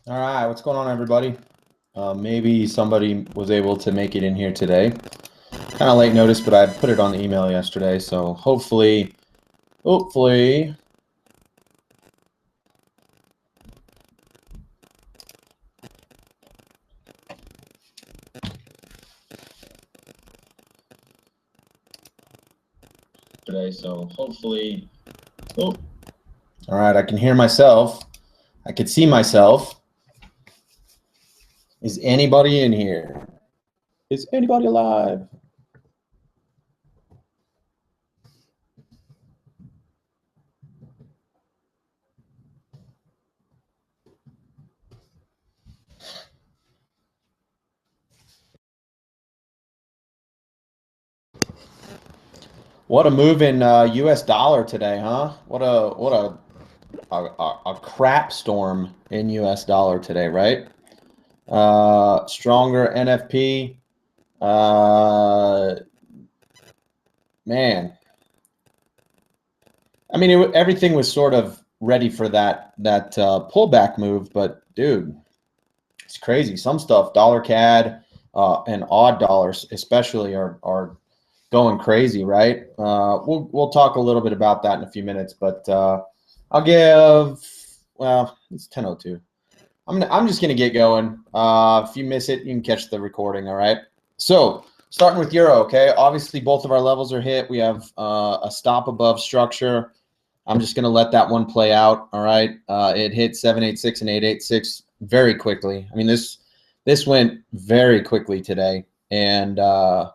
All right, what's going on, everybody? Maybe somebody was able to make it in here today. Kind of late notice, but I put it on the email yesterday, so hopefully today. Oh, all right, I can hear myself. I can see myself. Is anybody in here? Is anybody alive? What a move in U.S. dollar today, huh? What a crap storm in U.S. dollar today, right? Stronger NFP. Man, I mean, everything was sort of ready for that pullback move, but dude, it's crazy. Some stuff, dollar CAD and odd dollars especially, are going crazy, right? We'll talk a little bit about that in a few minutes, but I'll give. Well, it's 10:02. I'm just gonna get going. If you miss it, you can catch the recording. All right. So starting with euro, okay. Obviously, both of our levels are hit. We have a stop above structure. I'm just gonna let that one play out. All right. It hit 786 and 886 very quickly. I mean, this went very quickly today, and I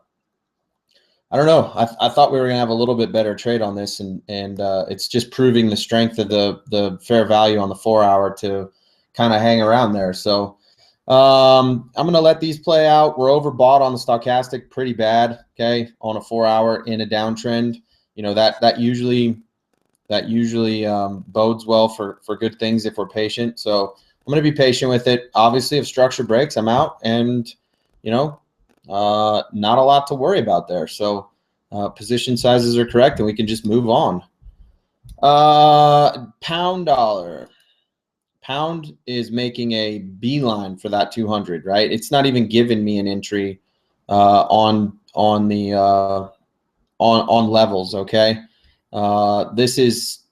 don't know. I thought we were gonna have a little bit better trade on this, and it's just proving the strength of the fair value on the 4-hour to kind of hang around there. So I'm gonna let these play out. We're overbought on the stochastic pretty bad. Okay, on a 4-hour in a downtrend. You know that usually bodes well for good things if we're patient. So I'm gonna be patient with it. Obviously, if structure breaks, I'm out, and you know not a lot to worry about there. So position sizes are correct, and we can just move on. Pound dollar. Pound is making a beeline for that 200, right? It's not even giving me an entry on the on levels. Okay, this is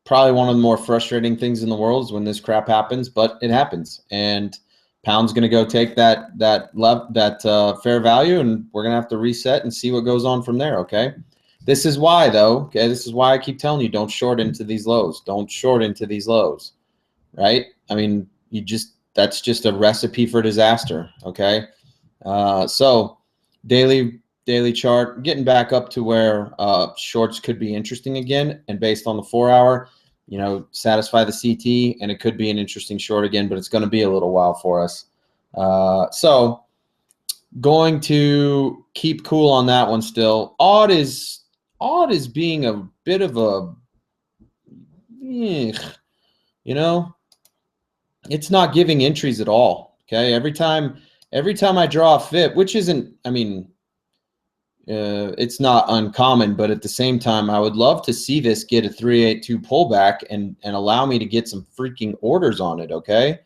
probably one of the more frustrating things in the world is when this crap happens, but it happens, and pound's going to go take that fair value, and we're going to have to reset and see what goes on from there. Okay, this is why though. Okay, this is why I keep telling you, don't short into these lows. Don't short into these lows, right? I mean, that's just a recipe for disaster. Okay, so daily chart getting back up to where shorts could be interesting again, and based on the 4-hour, satisfy the CT, and it could be an interesting short again, but it's going to be a little while for us. So going to keep cool on that one still. Odd is being a bit of a, it's not giving entries at all. Okay, every time I draw a FIP, which isn't, I mean, it's not uncommon, but at the same time, I would love to see this get a 382 pullback and allow me to get some freaking orders on it. Okay,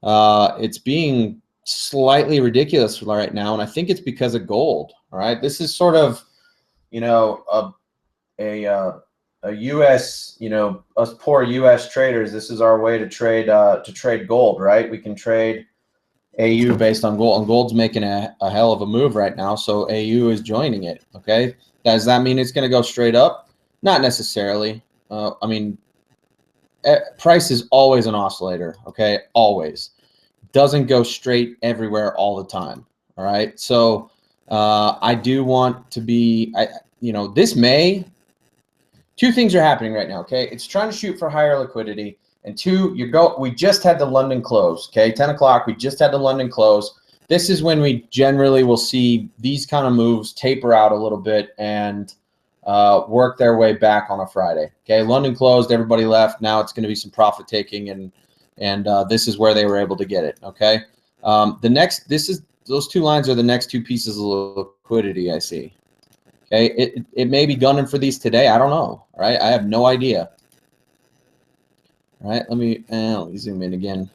it's being slightly ridiculous right now, and I think it's because of gold. All right, this is sort of, a U.S. Us poor U.S. traders. This is our way to trade gold, right? We can trade AU based on gold, and gold's making a hell of a move right now, so AU is joining it. Okay, does that mean it's going to go straight up? Not necessarily. I mean, price is always an oscillator. Okay, always doesn't go straight everywhere all the time. All right, so I do want to be. This May, two things are happening right now. Okay, it's trying to shoot for higher liquidity. And two, we just had the London close, okay? 10 o'clock, we just had the London close. This is when we generally will see these kind of moves taper out a little bit and work their way back on a Friday, okay? London closed, everybody left. Now it's going to be some profit taking, and this is where they were able to get it, okay? Those two lines are the next two pieces of liquidity I see, okay? It may be gunning for these today. I don't know, right? I have no idea. All right, let me zoom in again.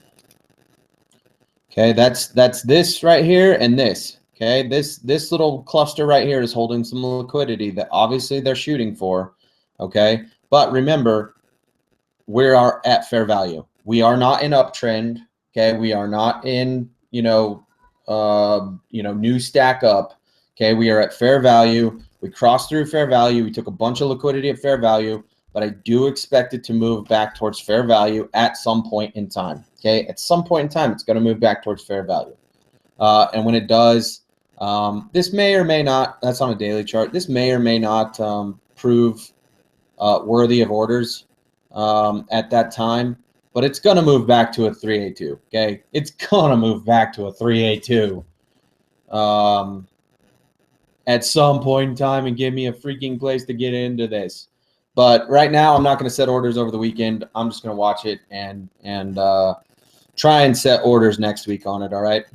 Okay, that's this right here and this. Okay, this little cluster right here is holding some liquidity that obviously they're shooting for. Okay, but remember, we are at fair value. We are not in uptrend. Okay, we are not in new stack up. Okay, we are at fair value. We crossed through fair value. We took a bunch of liquidity at fair value, but I do expect it to move back towards fair value at some point in time. Okay, at some point in time, it's going to move back towards fair value. And when it does, this may or may not, that's on a daily chart, this may or may not prove worthy of orders at that time, but it's going to move back to a 382. Okay, it's going to move back to a 382 at some point in time and give me a freaking place to get into this. But right now, I'm not going to set orders over the weekend. I'm just going to watch it and try and set orders next week on it. All right.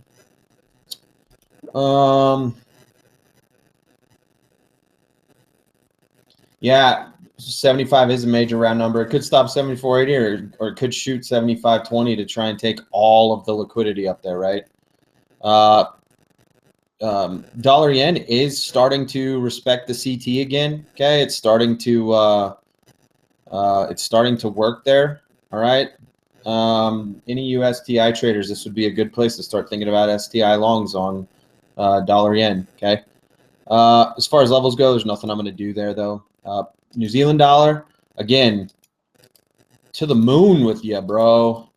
Yeah, 75 is a major round number. It could stop 74.80 or it could shoot 75.20 to try and take all of the liquidity up there, right? Dollar yen is starting to respect the CT again. Okay, it's starting to work there. All right. Any USTI traders, this would be a good place to start thinking about STI longs on dollar yen. Okay. As far as levels go, there's nothing I'm going to do there though. New Zealand dollar, again, to the moon with you, bro.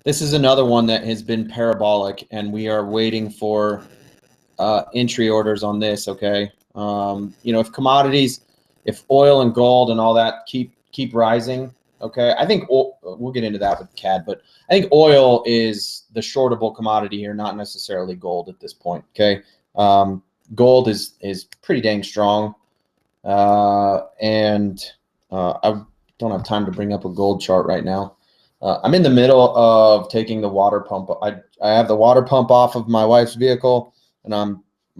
This is another one that has been parabolic, and we are waiting for entry orders on this. Okay, if commodities, if oil and gold and all that keep rising, okay, I think we'll get into that with CAD, but I think oil is the shortable commodity here, not necessarily gold at this point. Okay, gold is pretty dang strong, and I don't have time to bring up a gold chart right now. I'm in the middle of taking the water pump. I have the water pump off of my wife's vehicle, and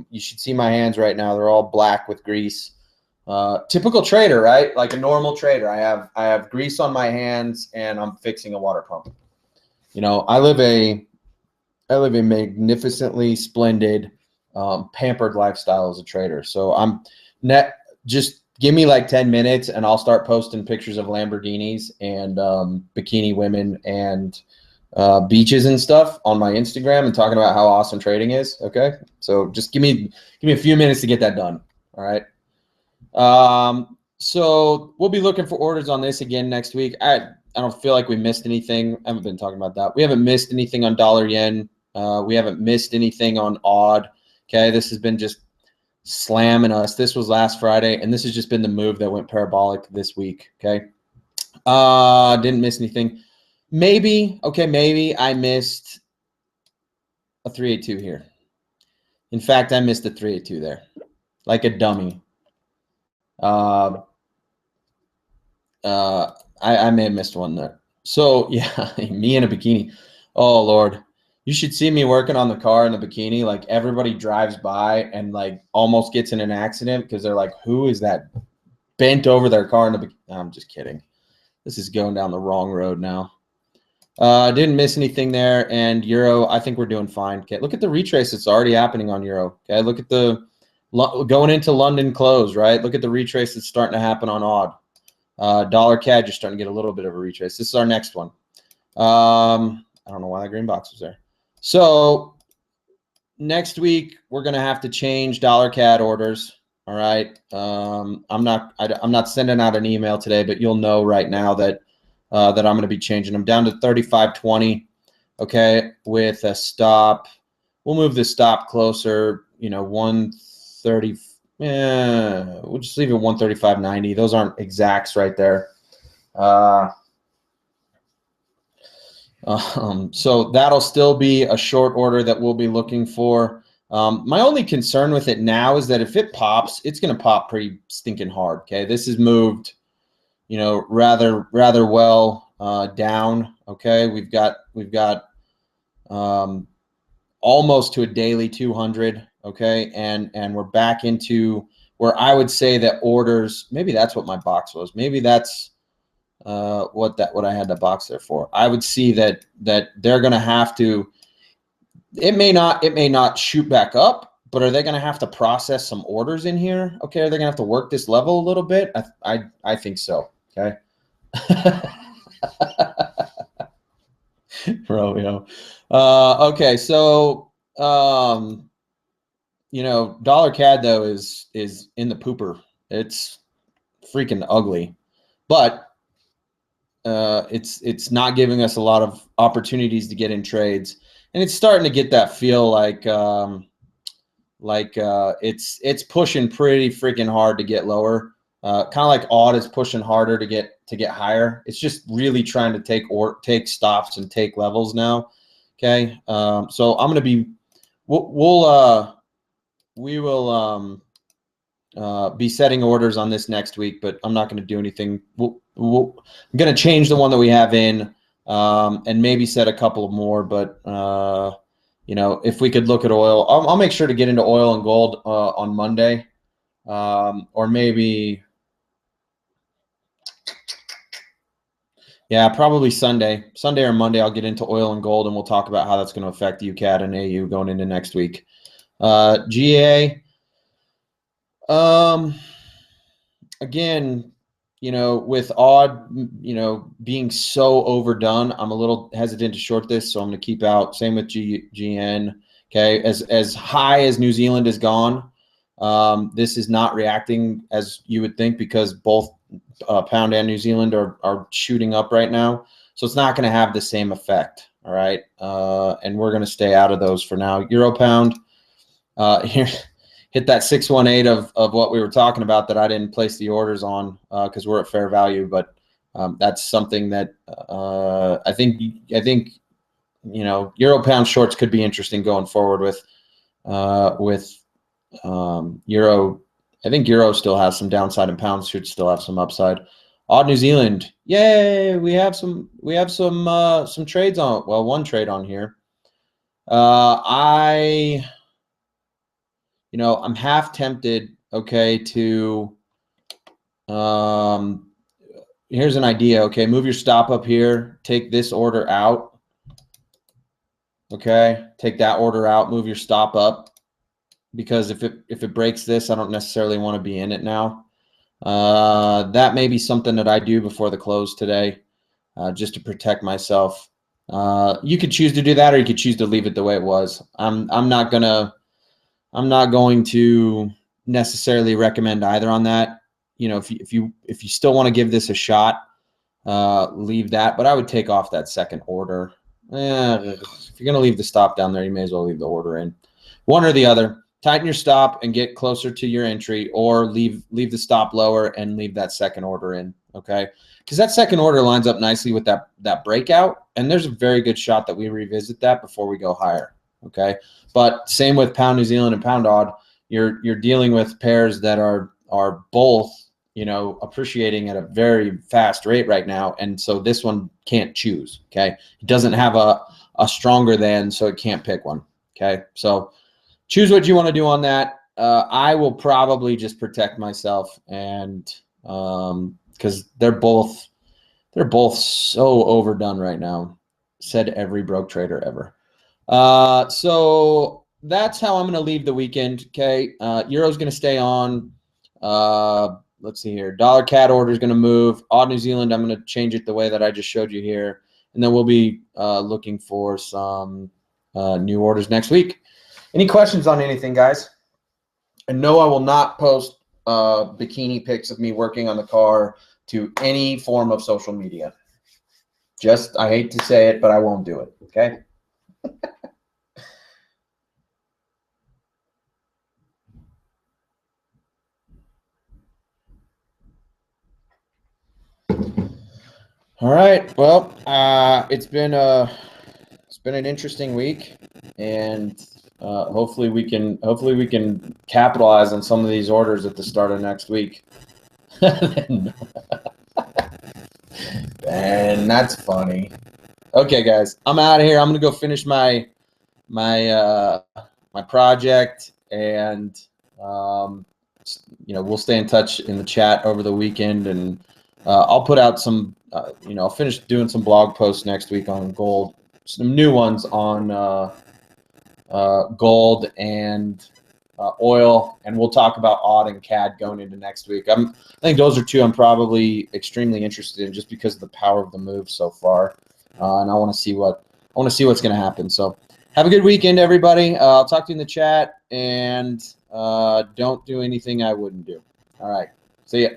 you should see my hands right now. They're all black with grease. Typical trader, right? Like a normal trader. I have grease on my hands, and I'm fixing a water pump. I live a magnificently splendid, pampered lifestyle as a trader. So just give me like 10 minutes and I'll start posting pictures of Lamborghinis and bikini women and beaches and stuff on my Instagram and talking about how awesome trading is. Okay. So just give me a few minutes to get that done. All right. So we'll be looking for orders on this again next week. I don't feel like we missed anything. I haven't been talking about that. We haven't missed anything on dollar yen. We haven't missed anything on odd. Okay. This has been just slamming us. This was last Friday, and this has just been the move that went parabolic this week. Okay. Didn't miss anything. Maybe I missed a 382 here. In fact, I missed a 382 there, like a dummy. I may have missed one there. So yeah, me in a bikini. Oh Lord. You should see me working on the car in the bikini. Like everybody drives by and like almost gets in an accident because they're like, who is that bent over their car in the bikini? I'm just kidding. This is going down the wrong road now. Didn't miss anything there. And Euro, I think we're doing fine. Okay, look at the retrace that's already happening on Euro. Okay, look at the going into London close, right? Look at the retrace that's starting to happen on odd. Dollar CAD, you're starting to get a little bit of a retrace. This is our next one. I don't know why that green box was there. So next week we're gonna have to change dollar CAD orders. All right. I'm not sending out an email today, but you'll know right now that I'm gonna be changing them down to 35.20. Okay, with a stop. We'll move the stop closer. 130. We'll just leave it 135.90. Those aren't exacts right there. So that'll still be a short order that we'll be looking for. My only concern with it now is that if it pops, it's going to pop pretty stinking hard. Okay, this has moved, rather well down. Okay, we've got almost to a daily 200. Okay, and we're back into where I would say that orders, maybe that's what my box was. Maybe that's what I had the box there for. I would see that they're going to have to, it may not shoot back up, but are they going to have to process some orders in here? Okay. Are they going to have to work this level a little bit? I think so. Okay. Romeo. Okay. So, dollar CAD though is in the pooper. It's freaking ugly, but it's not giving us a lot of opportunities to get in trades, and it's starting to get that feel like it's pushing pretty freaking hard to get lower. Kind of like odd is pushing harder to get higher. It's just really trying to take stops and take levels now. Okay, so I'm gonna be we will be setting orders on this next week, but I'm not going to do anything. I'm going to change the one that we have in, and maybe set a couple more. But if we could look at oil, I'll make sure to get into oil and gold on Monday, or maybe, yeah, probably Sunday or Monday. I'll get into oil and gold, and we'll talk about how that's going to affect UCAD and AU going into next week. GA. Again, with odd, being so overdone, I'm a little hesitant to short this, so I'm going to keep out. Same with GN. Okay, as high as New Zealand is gone, this is not reacting as you would think, because both pound and New Zealand are shooting up right now, so it's not going to have the same effect. All right, and we're going to stay out of those for now. Euro pound here. Hit that 618 of what we were talking about that I didn't place the orders on because we're at fair value, but that's something that I think Euro pound shorts could be interesting going forward with Euro. I think Euro still has some downside and pounds should still have some upside. Odd New Zealand, yay! We have some trades on. Well, one trade on here. I'm half tempted, okay, to, here's an idea, okay, move your stop up here, take this order out, okay, take that order out, move your stop up, because if it breaks this, I don't necessarily want to be in it now. That may be something that I do before the close today, just to protect myself. You could choose to do that, or you could choose to leave it the way it was. I'm not going to necessarily recommend either on that. If you still want to give this a shot, leave that. But I would take off that second order. If you're going to leave the stop down there, you may as well leave the order in. One or the other. Tighten your stop and get closer to your entry, or leave the stop lower and leave that second order in. Okay, because that second order lines up nicely with that breakout, and there's a very good shot that we revisit that before we go higher. Okay, but same with pound New Zealand and pound odd. You're dealing with pairs that are both appreciating at a very fast rate right now, and so this one can't choose. Okay, it doesn't have a stronger than, so it can't pick one. Okay, so choose what you want to do on that. I will probably just protect myself, and because they're both so overdone right now. Said every broke trader ever. So that's how I'm going to leave the weekend. Okay. Euro's going to stay on. Let's see here. Dollar CAD order is going to move. Odd New Zealand, I'm going to change it the way that I just showed you here. And then we'll be looking for some new orders next week. Any questions on anything, guys? And no, I will not post bikini pics of me working on the car to any form of social media. Just, I hate to say it, but I won't do it. Okay. All right. Well, it's been an interesting week, and hopefully we can capitalize on some of these orders at the start of next week. And that's funny. Okay, guys, I'm out of here. I'm gonna go finish my project, and we'll stay in touch in the chat over the weekend, and I'll put out some, I'll finish doing some blog posts next week on gold, some new ones on gold and oil, and we'll talk about AUD and CAD going into next week. I think those are two I'm probably extremely interested in, just because of the power of the move so far, and I want to see what's going to happen. So have a good weekend, everybody. I'll talk to you in the chat, and don't do anything I wouldn't do. All right, see ya.